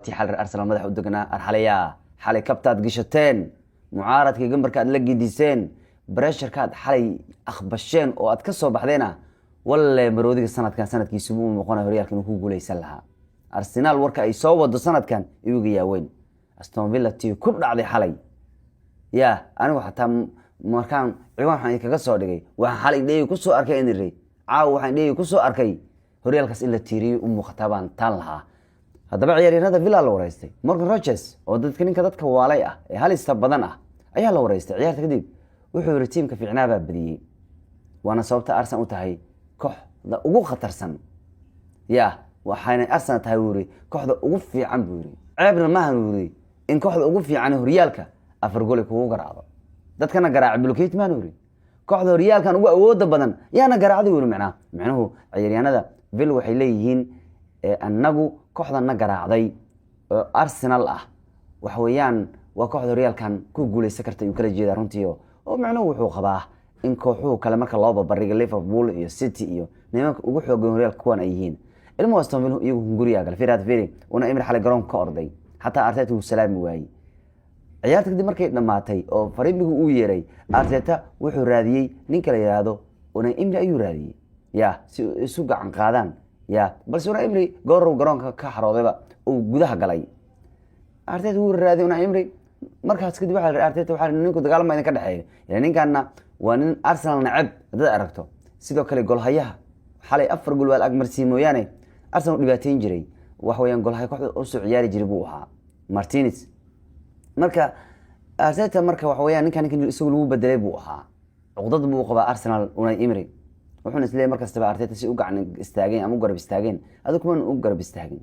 واتي حال أرسنال مدح ودقنا أرحليا حالي كبتات قشتين معارض كي جنبر كاد لقي ديسين بريشر كاد حالي أخبشين أو أتكسر بحدينا ولا مرودي السنة كان سنة كي سمو مقانا هريال كانوا كوجو ليسلها أرسنال وركا يصوّد دو سنة كان يوجي يا وين أستون فيلا تيو كل عضي حالي يا أنا وحتى مركان عوان حني كقصة ودقي وحالي ديو كسو أركي إنري عاو حني ديو كسو أركي هريال كاس إلا تيري أم خطابان تالها هذا بعيرين هذا فيلا لو رئيستي مورغان روجرز oo dadka ninka dadka waalay ah ee halista badan ah ayaa la wareystay ciyaarta kadib wuxuu yiri tiimka fiicnaaba badiyay waana sababta Arsenal u tahay kooxda ugu khatarsan waxayna Arsenal tahay wuri kooxda ugu fiican buu yiri ceebna ma ahan wuri in kooxda ugu fiican horyaalka afar gool ku garaacdo dadkana garaac blokeet ma wuri kooxda horyaalkan ugu awood badan yaana garaacday wuri macnaheedu ciyaaryahanada Villa waxay leeyihiin annagu kooxdana garaacday Arsenal ah waxa weeyaan waa kooxda horyaalkan ku guuleysan kartay uu kala jeedaa runtii oo macnaheedu wuxuu qabaa in kooxuhu kale marka loo barbariga Liverpool iyo City iyo nimanka ugu xooggan horyaalka kuwan ay yihiin ilmo Aston Villa iyagu hunguriga gal Ferrat Ferry una Emir xalay garoon ka orday hatta Arteta uu salaami waayay ciyaarta kadib markay dhamaatay oo fariimigu uu yeeray Arteta wuxuu raadiyay ninka la yiraahdo una Emir ayuu raadiyay si isu gacan qaadaan balse una Emir goorow garoonka ka xaroodayba uu gudaha galay Arteta uu raadiyay una Emir markaas kadib waxa Arteta waxa ninku dagaalma ka dhaxeeyo ninkanna waa nin Arsenal nacab dad aragto sidoo kale goolhayaha xalay 4 gool wal agmarsi mooyaane Arsenal dhibaateyn jiray wax weeyaan goolhayaha kooxda oo soo ciyaari jiray buu ahaa Martinez marka Arteta marka wax weeyaan ninkan isagu lagu bedelay buu ahaa uqdad buu qabaa Arsenal una Emir wuxuu isleeyahay markasta Arteta si u gacan istaageen ama u garab istaageen adigu kuma u garab istaagin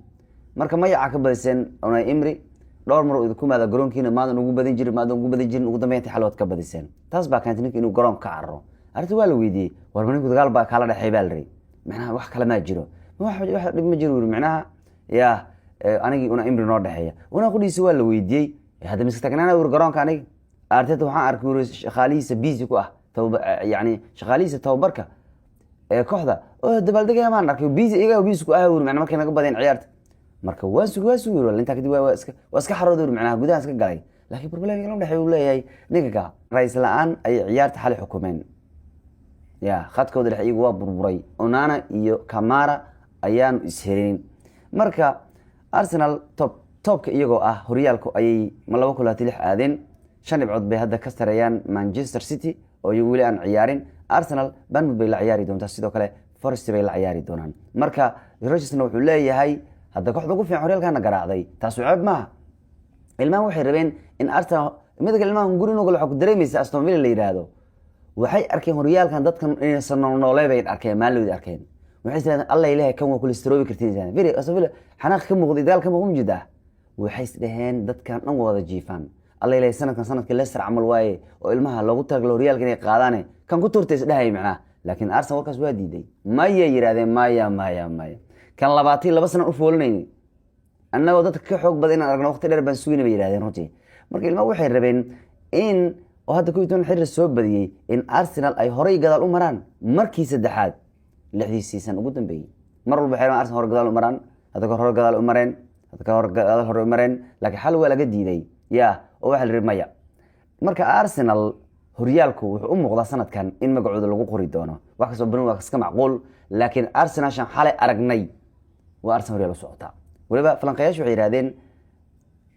marka ma yaca ka badiseen una Emir dhowr mar uu ku maada garoonkiina maadan ugu badin jirin ugu dambeyntii xalwad ka badiseen taas baa keentay inuu garoon ka carro arrinta waa la weydiiyay war maninku dagaal baa kala dhaxay baa la ri macnaha wax kale ma jiro wax dhib ma jiro macnaha anigi una Emir noo dhaxeeya una qodiisa waa la weydiiyay hada miska tagnana uu garoonka anigi Arteta waxaan arkay shaqaalihiisa busy ku ah shaqaalihiisa tababarka kooxda oo dabaaldegaya ma arkay busy ku ah macnaha markay naga badeen ciyaarta marka waa suugo inta kadib waa iska xaroodo macnaha gudaha iska galay laakiin problem la dhaxay uu leeyahay ninka ra'iis la'aan ay ciyaarta xal xukuumeen khadkooda dhaxay waa burburay Onana iyo Kamara ayaan isheerin marka Arsenal topka iyagoo ah horyaalku ayay ma 2-6 aadeen 5 dhibcood bay hadda ka sareeyaan Manchester City oo iyagu wali aan ciyaarin Arsenal Bournemouth bay la ciyaari doontaa sidoo kale Forest bay la ciyaari doonaan marka Rodgers wuxuu leeyahay hadda kooxda ugu fiican horyaalkana garaacday taas ceeb ma ilmaha waxay rabeen in Arsenal midka ilmaha guriga ugu waxa ku dareemaysa Aston Villa la yiraahdo waxay arkeen horyaalkan dadkan inay sanoolay bay arkeen maalowdi arkeen waxay isleedahay Allah ilaahay kan waa cholesterol kartiin Villa Aston Villa xanaaq ka muuqday dagaal ka muuqum jida waxay isdhaheen dadkan dhan wada jiifan Allah ilaahay sanadka Leicester amal waaye oo ilmaha lagu taglo horyaalka inay qaadaan kan ku turtay isdhahay macna laakiin Arsenal warkaas waa diiday ma yiraahdeen maya kan 22 sano u foolinayni annagoo dadka ka xoog badan inaan aragno waqti dheer baan suginay bay yiraahdeen runtii marka ilmaha waxay rabeen in oo hadda ku toon xiriir soo badiyay in Arsenal ay horay gadaal u maraan markii saddexaad 6 season ugu dambeeyay mar walba xiraan Arsenal horay gadaal u maraan hadda hore gadaal u mareen laakiin xal waa laga diiday oo waxa la rimaaya marka Arsenal horyaalku wuxuu u muuqdaa sanadkan in magacooda lagu qori doono wax ka soo badan waa iska macquul laakiin Arsenal shan xalay aragnay waa Arsenal horyal socota waliba falanqayaashu waxay yiraahdeen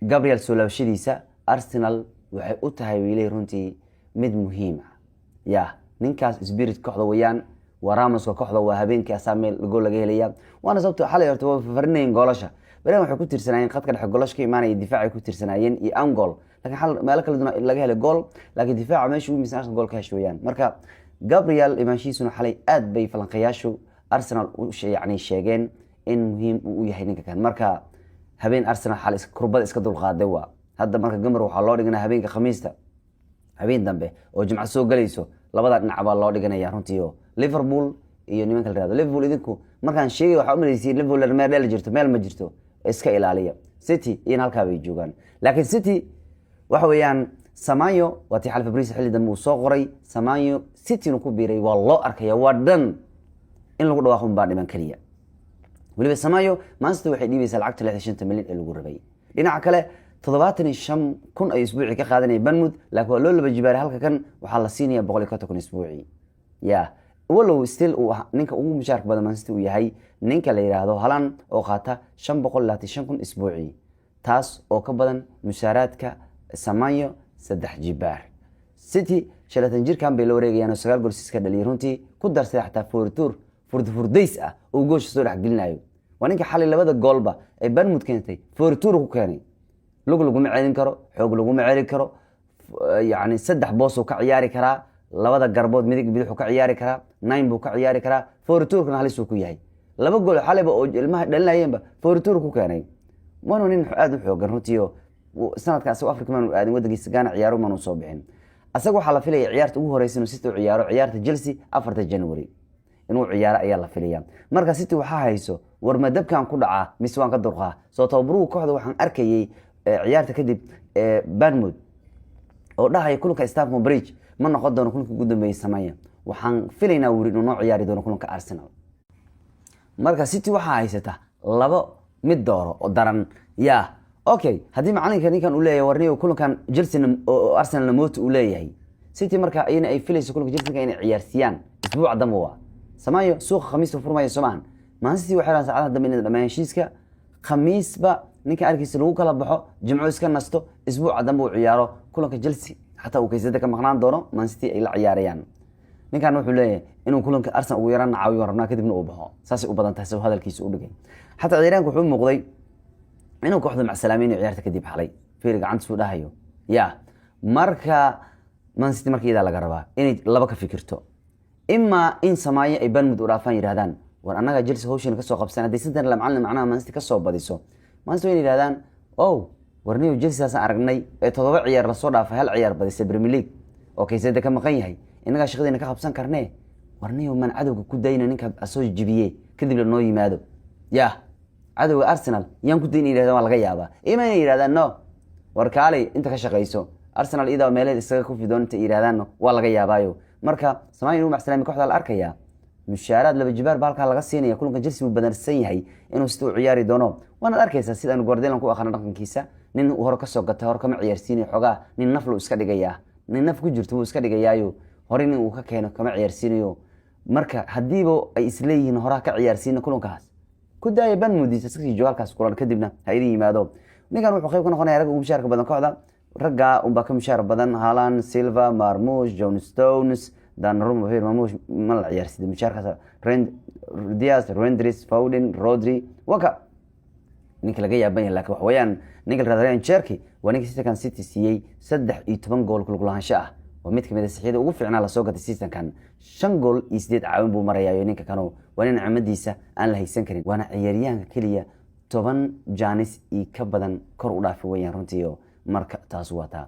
Gabriel Solskjaer Arsenal waxay u tahay wiilay runtii mid muhiim ah ninkaas spirit kooxda wayaan Ramos kooxda waa habeenkii asaameel gool laga helaya waana sababta xalay horta waa farneen goolasha bareen waxay ku tiirsanayeen qadka dhexe goolashka imaanay difaac ku tiirsanayeen iyo an gool laakiin xal meel kale doona laga helay gool laakiin difaaca meesha uu miisaan gool ka heshooyaan marka Gabriel imanshiisuna xalay aad bay falanqayaashu Arsenal u sheegeen in muhiim uu yahay ninka kan marka habeen Arsenal xal kurbad iska dulqaaday waa hadda marka gamar waxa loo dhiganaa habeenka Khamiista habeen dambe oo Jimco soo galayso labada dhinac baa loo dhiganaya runtii Liverpool iyo nimanka la raado Liverpool idinku markaan sheegay waxa u maleysay Liverpool meel jirto meel ma jirto iska ilaaliya City in halka bay joogan laakiin City waxa weeyaan Samayo wati xal Fabrice xilli dambe uu soo qoray Samayo City ku biiray waa loo arkaya waa dhan in lagu dhawaaqo baa dhiman kaliya waliba Samayo Manchester waxay dhibaysaa lacagta 65 milyan ee lagu rabay dhinaca kale 75,000 ay isbuuci ka qaadanayaan Bournemouth laakiin waa loo laba jibaaray halka kan waxaa la siinayaa 150,000 isbuuci walow still ninka ugu mushaarka badan Man City uu yahay ninka la yiraahdo Haaland oo qaata 525,000 isbuuci taas oo ka badan mushaaraadka Samayo 3 jibaar City 30 jirkan bay la wareegayaan 9 gool iska dhaliyay runtii ku darsay xataa furdays ah oo goosh soo dhaxgelinayo waa ninka xalay labada goolba ay Bournemouth keentay furtuur ku keenay lagu ma ceelin karo xoog lagu ma ceelin karo yani 3 boos oo ka ciyaari kara labada garbood midig bidix ka ciyaari kara 9 buu ka ciyaari kara furtuurkana halis uu ku yahay laba gool xalayba oo ilmaha dhalinayeenba furtuur ku keenay waana nin aad u xoogan runtii sanadkaas oo Afrika man aadin wadankiisa Ghana ciyaaro man soo bixin asaga waxa la filayay ciyaarta ugu horeysa inuu City u ciyaaro ciyaarta Chelsea 4 January inuu ciyaaro ayaa la filayay marka City waxa hayso war madabkan ku dhaca miswaan ka durqa soo tababaruhu kooxda waxaan arkayay ciyaarta kadib Bournemouth oo dhahay kulanka Stamford Bridge ma noqon doono kulanka ugu dambeeyay Samaaya waxaan filaynaa wuri inuu ciyaari doono kulanka Arsenal marka City waxa haysata laba mid dooro oo daran okay hadii macalinka ninkan uu leeyahay warniyo kulankan Chelsea oo Arsenal moot uu leeyahay City marka ay filayso kulanka Chelsea inay ciyaarsiiyaan isbuuc dambe Samayo suuq khamiis furmaya Soomaan Man City waxa la saacadaha dambe in dhamaan heshiiska khamiisba ninka arkiisa lagu kala baxo jimco iska nasto isbuuc dambe uu ciyaaro kulanka Chelsea hatta uu kaysada ka maqnaan doono Man City ay la ciyaarayaan ninkan wuxuu leeyahay inuu kulanka Arsenal ugu yaraan caawiyo rabnaa kadibna uu baxo saas u badan tahay soo hadalkiisa u dhigay hatta ciyaaraanku wuxuu muuqday inuu kooxda macsalaameyn ciyaarta kadib xalay fiir gacanta soo dhahayo marka Man City markii laga rabaa inay laba ka fikirto إما إن سماية أي بنمد ورافان يرهدان وأنا جلس هوشين كسو قبسان هدي سنتين لما معلم معناها ما نستي كسو بديسو ما نستوين يرهدان ورنيو جلس هاسا عرقني تضوع عيار رسولة فهل عيار بديس بريمير ليج أوكي زيدا كما قيهي إنك شغدي إنك قبسان كرنيه ورنيو من عدو كودينا إنك أسوج جبيه كذب للنوي مادو عدو أرسنال يوم كودين يرهدان والغيابا إما يرهدان نو وركالي إنت كشغيسو أرسنال إذا ميلاد استغاكو في دون يرهدان والغيابايو marka Samayn uu maxsalaami kooxda la arkaya mushaaraad laba jibaar baalka laga siinaya kulanka Chelsea uu badansan yahay inuu sidoo ciyaari doono waana arkaysaa sidaan Guardiola ku aqaan dhaqankiisa nin hore ka soo gatay hore kama ciyaarsiinay xogaa nin naflu iska dhigaya nin naf ku jirto uu iska dhigayaayo hore nin uu ka keeno kama ciyaarsiinayo marka hadiiba ay isleeyihiin hore ka ciyaarsiina kulankaas ku daaya Bournemouth si joogaalkaas kulan kadibna hay'adii yimaado ninkan wuxuu qayb ka noqonayaa rag ugu mushaarka badan kooxda رجع وباك مشار بدن هالان سيلفا مارموش جون ستونز دان روم في مارموش مال عيار سيد مشاركة دياز رويندريس فاودين رودري وكا نيكل جاي يبين لك وحويان نيكل رادرين شاركي ونيكل سيتا كان سيتي سي سدح يتبن جول كل هنشاء وميت كمية السحيدة وفعنا على سوقة السيزن كان 5 جول يسديد عاون بمريا يونيكا كانوا وانا عمديسا أنا له يسنكرين وانا عياريان كليا 10 جانيس يكبدن كور ودافع ويان رونتيو marka taas waa taa